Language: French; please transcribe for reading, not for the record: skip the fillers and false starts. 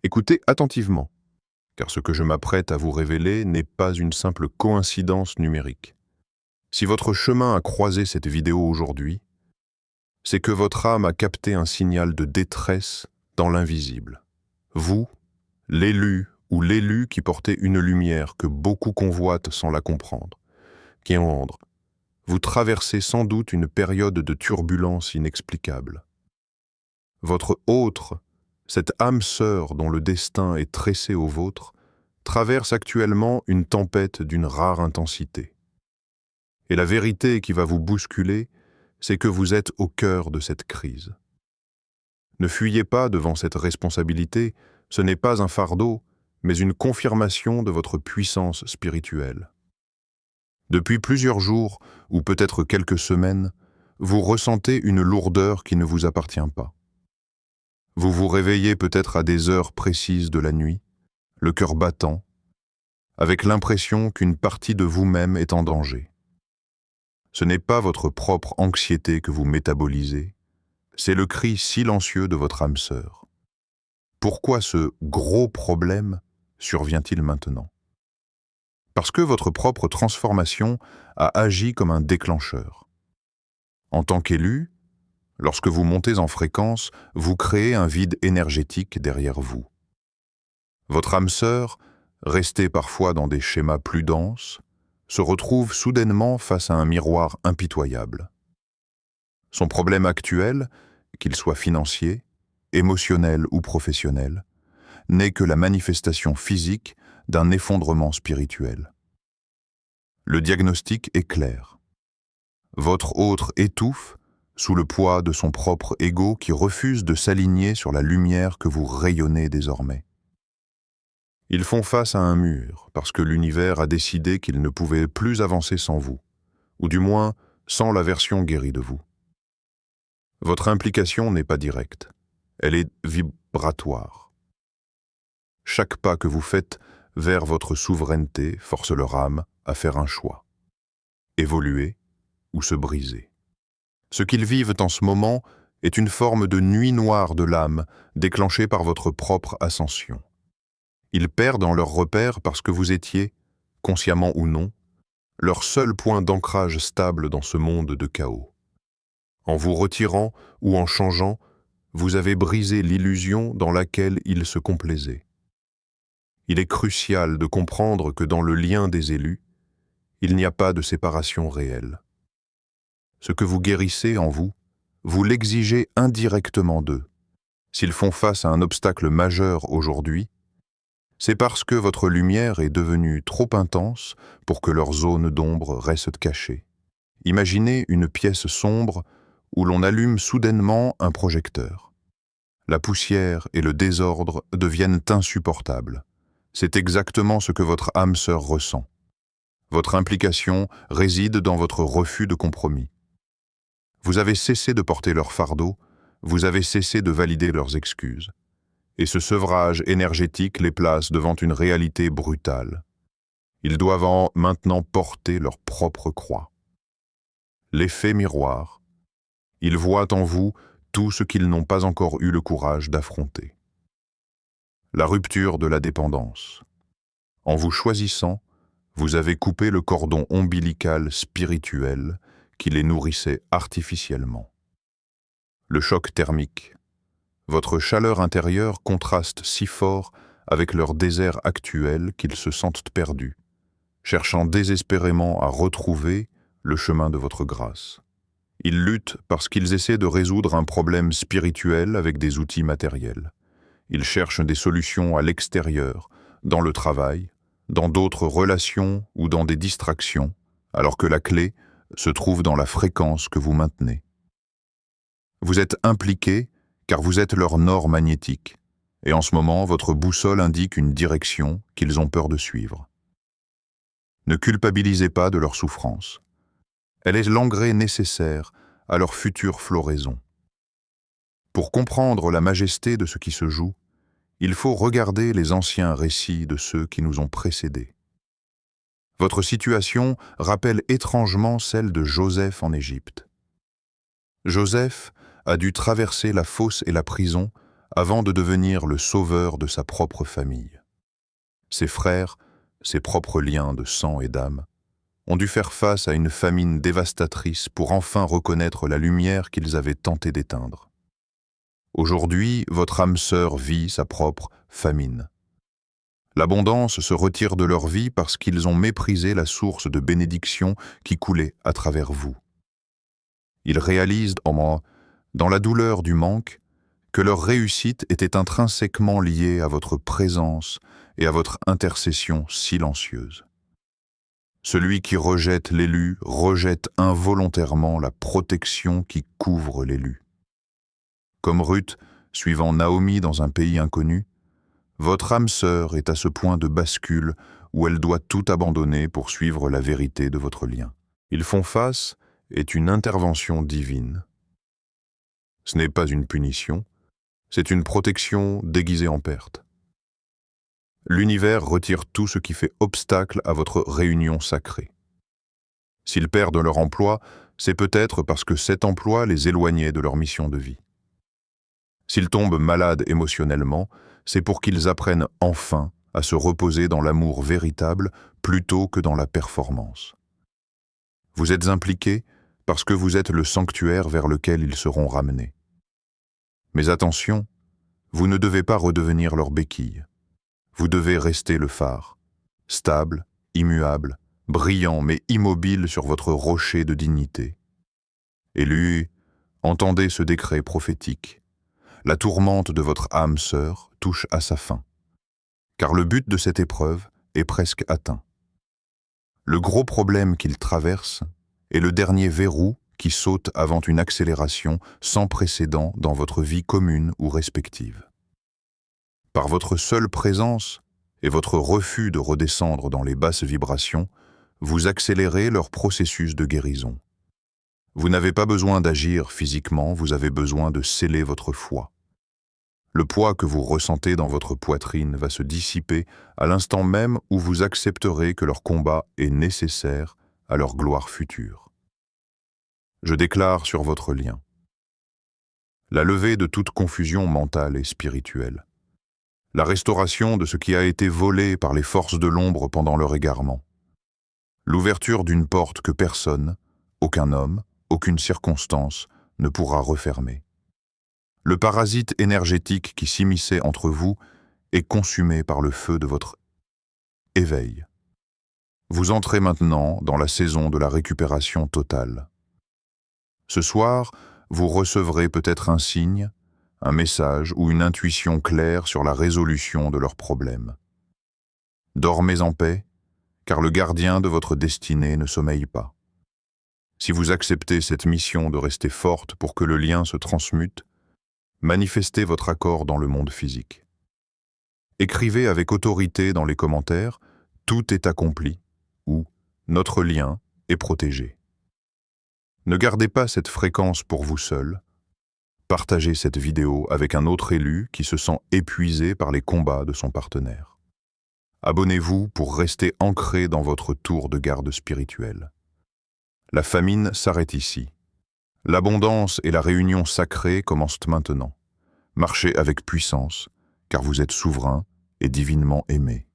Écoutez attentivement, car ce que je m'apprête à vous révéler n'est pas une simple coïncidence numérique. Si votre chemin a croisé cette vidéo aujourd'hui, c'est que votre âme a capté un signal de détresse dans l'invisible. Vous, l'élu ou l'élu qui portait une lumière que beaucoup convoitent sans la comprendre, qui engendre, vous traversez sans doute une période de turbulence inexplicable. Votre autre, cette âme sœur dont le destin est tressé au vôtre, traverse actuellement une tempête d'une rare intensité. Et la vérité qui va vous bousculer, c'est que vous êtes au cœur de cette crise. Ne fuyez pas devant cette responsabilité, ce n'est pas un fardeau, mais une confirmation de votre puissance spirituelle. Depuis plusieurs jours, ou peut-être quelques semaines, vous ressentez une lourdeur qui ne vous appartient pas. Vous vous réveillez peut-être à des heures précises de la nuit, le cœur battant, avec l'impression qu'une partie de vous-même est en danger. Ce n'est pas votre propre anxiété que vous métabolisez, c'est le cri silencieux de votre âme sœur. Pourquoi ce gros problème survient-il maintenant? Parce que votre propre transformation a agi comme un déclencheur. En tant qu'élu, lorsque vous montez en fréquence, vous créez un vide énergétique derrière vous. Votre âme sœur, restée parfois dans des schémas plus denses, se retrouve soudainement face à un miroir impitoyable. Son problème actuel, qu'il soit financier, émotionnel ou professionnel, n'est que la manifestation physique d'un effondrement spirituel. Le diagnostic est clair. Votre autre étouffe sous le poids de son propre ego qui refuse de s'aligner sur la lumière que vous rayonnez désormais. Ils font face à un mur parce que l'univers a décidé qu'il ne pouvait plus avancer sans vous, ou du moins sans la version guérie de vous. Votre implication n'est pas directe, elle est vibratoire. Chaque pas que vous faites vers votre souveraineté force leur âme à faire un choix, évoluer ou se briser. Ce qu'ils vivent en ce moment est une forme de nuit noire de l'âme déclenchée par votre propre ascension. Ils perdent en leur repère parce que vous étiez, consciemment ou non, leur seul point d'ancrage stable dans ce monde de chaos. En vous retirant ou en changeant, vous avez brisé l'illusion dans laquelle ils se complaisaient. Il est crucial de comprendre que dans le lien des élus, il n'y a pas de séparation réelle. Ce que vous guérissez en vous, vous l'exigez indirectement d'eux. S'ils font face à un obstacle majeur aujourd'hui, c'est parce que votre lumière est devenue trop intense pour que leur zone d'ombre reste cachée. Imaginez une pièce sombre où l'on allume soudainement un projecteur. La poussière et le désordre deviennent insupportables. C'est exactement ce que votre âme sœur ressent. Votre implication réside dans votre refus de compromis. Vous avez cessé de porter leur fardeau, vous avez cessé de valider leurs excuses. Et ce sevrage énergétique les place devant une réalité brutale. Ils doivent maintenant porter leur propre croix. L'effet miroir. Ils voient en vous tout ce qu'ils n'ont pas encore eu le courage d'affronter. La rupture de la dépendance. En vous choisissant, vous avez coupé le cordon ombilical spirituel qui les nourrissait artificiellement. Le choc thermique. Votre chaleur intérieure contraste si fort avec leur désert actuel qu'ils se sentent perdus, cherchant désespérément à retrouver le chemin de votre grâce. Ils luttent parce qu'ils essaient de résoudre un problème spirituel avec des outils matériels. Ils cherchent des solutions à l'extérieur, dans le travail, dans d'autres relations ou dans des distractions, alors que la clé se trouve dans la fréquence que vous maintenez. Vous êtes impliqués car vous êtes leur nord magnétique, et en ce moment, votre boussole indique une direction qu'ils ont peur de suivre. Ne culpabilisez pas de leur souffrance. Elle est l'engrais nécessaire à leur future floraison. Pour comprendre la majesté de ce qui se joue, il faut regarder les anciens récits de ceux qui nous ont précédés. Votre situation rappelle étrangement celle de Joseph en Égypte. Joseph a dû traverser la fosse et la prison avant de devenir le sauveur de sa propre famille. Ses frères, ses propres liens de sang et d'âme, ont dû faire face à une famine dévastatrice pour enfin reconnaître la lumière qu'ils avaient tenté d'éteindre. Aujourd'hui, votre âme sœur vit sa propre famine. L'abondance se retire de leur vie parce qu'ils ont méprisé la source de bénédiction qui coulait à travers vous. Ils réalisent, dans la douleur du manque, que leur réussite était intrinsèquement liée à votre présence et à votre intercession silencieuse. Celui qui rejette l'élu rejette involontairement la protection qui couvre l'élu. Comme Ruth, suivant Naomi dans un pays inconnu, votre âme sœur est à ce point de bascule où elle doit tout abandonner pour suivre la vérité de votre lien. Ils font face est une intervention divine. Ce n'est pas une punition, c'est une protection déguisée en perte. L'univers retire tout ce qui fait obstacle à votre réunion sacrée. S'ils perdent leur emploi, c'est peut-être parce que cet emploi les éloignait de leur mission de vie. S'ils tombent malades émotionnellement, c'est pour qu'ils apprennent enfin à se reposer dans l'amour véritable plutôt que dans la performance. Vous êtes impliqués parce que vous êtes le sanctuaire vers lequel ils seront ramenés. Mais attention, vous ne devez pas redevenir leur béquille. Vous devez rester le phare, stable, immuable, brillant mais immobile sur votre rocher de dignité. Élus, entendez ce décret prophétique. La tourmente de votre âme sœur touche à sa fin, car le but de cette épreuve est presque atteint. Le gros problème qu'il traverse est le dernier verrou qui saute avant une accélération sans précédent dans votre vie commune ou respective. Par votre seule présence et votre refus de redescendre dans les basses vibrations, vous accélérez leur processus de guérison. Vous n'avez pas besoin d'agir physiquement, vous avez besoin de sceller votre foi. Le poids que vous ressentez dans votre poitrine va se dissiper à l'instant même où vous accepterez que leur combat est nécessaire à leur gloire future. Je déclare sur votre lien la levée de toute confusion mentale et spirituelle, la restauration de ce qui a été volé par les forces de l'ombre pendant leur égarement, l'ouverture d'une porte que personne, aucun homme, aucune circonstance ne pourra refermer. Le parasite énergétique qui s'immisçait entre vous est consumé par le feu de votre éveil. Vous entrez maintenant dans la saison de la récupération totale. Ce soir, vous recevrez peut-être un signe, un message ou une intuition claire sur la résolution de leurs problèmes. Dormez en paix, car le gardien de votre destinée ne sommeille pas. Si vous acceptez cette mission de rester forte pour que le lien se transmute, manifestez votre accord dans le monde physique. Écrivez avec autorité dans les commentaires « Tout est accompli » ou « Notre lien est protégé ». Ne gardez pas cette fréquence pour vous seul. Partagez cette vidéo avec un autre élu qui se sent épuisé par les combats de son partenaire. Abonnez-vous pour rester ancré dans votre tour de garde spirituelle. La famine s'arrête ici. L'abondance et la réunion sacrée commencent maintenant. Marchez avec puissance, car vous êtes souverain et divinement aimé.